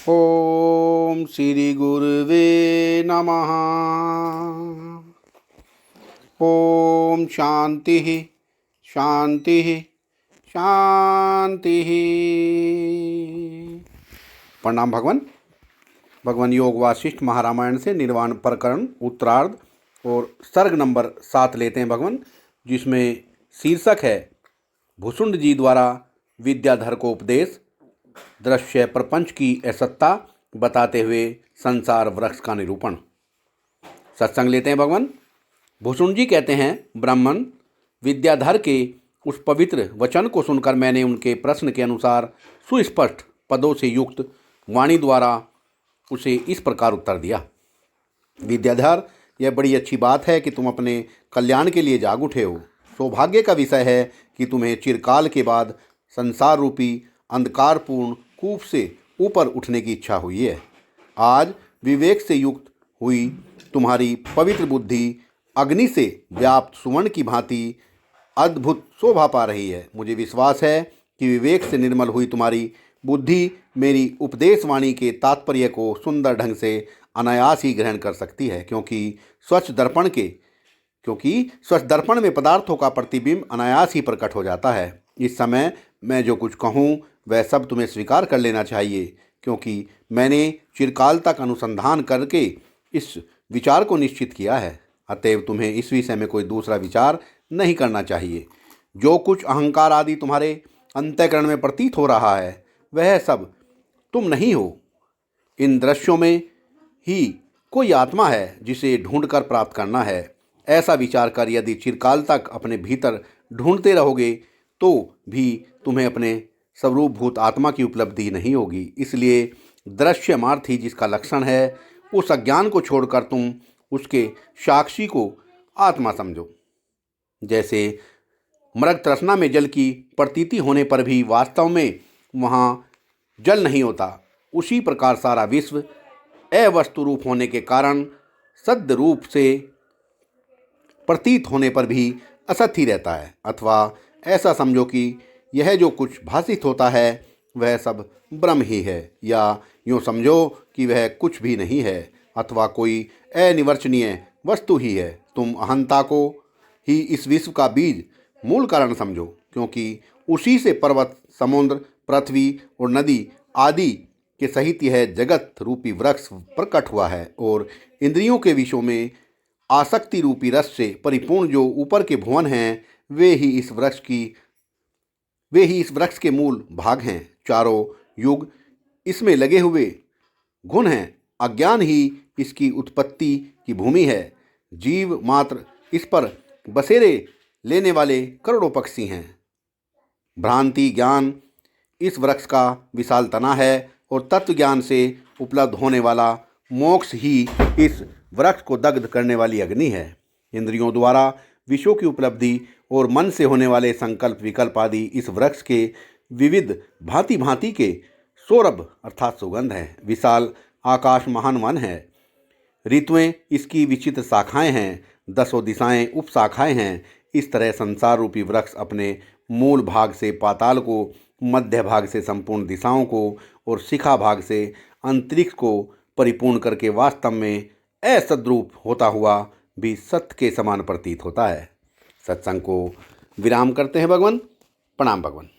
ओम श्री गुरुवे नमः। ओम शांति शांति शांति। प्रणाम भगवान। भगवान योग वासिष्ठ महारामायण से निर्वाण प्रकरण उत्तरार्ध और सर्ग नंबर 7 लेते हैं भगवान, जिसमें शीर्षक है भुसुंड जी द्वारा विद्याधर को उपदेश, दृश्य प्रपंच की असत्ता बताते हुए संसार वृक्ष का निरूपण। सत्संग लेते हैं भगवान। भुसुंड जी कहते हैं, ब्राह्मण विद्याधर के उस पवित्र वचन को सुनकर मैंने उनके प्रश्न के अनुसार सुस्पष्ट पदों से युक्त वाणी द्वारा उसे इस प्रकार उत्तर दिया। विद्याधर, यह बड़ी अच्छी बात है कि तुम अपने कल्याण के लिए जाग उठे हो। सौभाग्य का विषय है कि तुम्हें चिरकाल के बाद संसार रूपी अंधकारपूर्ण कूप से ऊपर उठने की इच्छा हुई है। आज विवेक से युक्त हुई तुम्हारी पवित्र बुद्धि अग्नि से व्याप्त सुवर्ण की भांति अद्भुत शोभा पा रही है। मुझे विश्वास है कि विवेक से निर्मल हुई तुम्हारी बुद्धि मेरी उपदेश वाणी के तात्पर्य को सुंदर ढंग से अनायास ही ग्रहण कर सकती है, क्योंकि स्वच्छ दर्पण में पदार्थों का प्रतिबिंब अनायास ही प्रकट हो जाता है। इस समय मैं जो कुछ कहूँ वह सब तुम्हें स्वीकार कर लेना चाहिए, क्योंकि मैंने चिरकाल तक अनुसंधान करके इस विचार को निश्चित किया है। अतएव तुम्हें इस विषय में कोई दूसरा विचार नहीं करना चाहिए। जो कुछ अहंकार आदि तुम्हारे अंतःकरण में प्रतीत हो रहा है वह सब तुम नहीं हो। इन दृश्यों में ही कोई आत्मा है जिसे ढूंढकर प्राप्त करना है। ऐसा विचार कर यदि चिरकाल तक अपने भीतर ढूंढते रहोगे तो भी तुम्हें अपने स्वरूपभूत आत्मा की उपलब्धि नहीं होगी। इसलिए दृश्यमार्थी जिसका लक्षण है उस अज्ञान को छोड़कर तुम उसके साक्षी को आत्मा समझो। जैसे मृग तृष्णा में जल की प्रतीति होने पर भी वास्तव में वहाँ जल नहीं होता, उसी प्रकार सारा विश्व अवस्तु रूप होने के कारण सद्य रूप से प्रतीत होने पर भी असत ही रहता है। अथवा ऐसा समझो कि यह जो कुछ भाषित होता है वह सब ब्रह्म ही है, या यूँ समझो कि वह कुछ भी नहीं है अथवा कोई अनिर्वचनीय वस्तु ही है। तुम अहंता को ही इस विश्व का बीज मूल कारण समझो, क्योंकि उसी से पर्वत, समुद्र, पृथ्वी और नदी आदि के सहित यह जगत रूपी वृक्ष प्रकट हुआ है। और इंद्रियों के विषयों में आसक्ति रूपी रस से परिपूर्ण जो ऊपर के भुवन हैं वे ही इस वृक्ष के मूल भाग हैं। चारों युग इसमें लगे हुए गुण हैं। अज्ञान ही इसकी उत्पत्ति की भूमि है। जीव मात्र इस पर बसेरे लेने वाले करोड़ों पक्षी हैं। भ्रांति ज्ञान इस वृक्ष का विशाल तना है और तत्व ज्ञान से उपलब्ध होने वाला मोक्ष ही इस वृक्ष को दग्ध करने वाली अग्नि है। इंद्रियों द्वारा विषयों की उपलब्धि और मन से होने वाले संकल्प विकल्प आदि इस वृक्ष के विविध भांति भांति के सौरभ अर्थात सुगंध हैं। विशाल आकाश महान वन है। ऋतुएं इसकी विचित्र शाखाएं हैं। 10 दिशाएं उपशाखाएं हैं। इस तरह संसार रूपी वृक्ष अपने मूल भाग से पाताल को, मध्य भाग से संपूर्ण दिशाओं को और शिखा भाग से अंतरिक्ष को परिपूर्ण करके वास्तव में असद्रूप होता हुआ भी सत्य के समान प्रतीत होता है। सत्संग को विराम करते हैं भगवान। प्रणाम भगवान।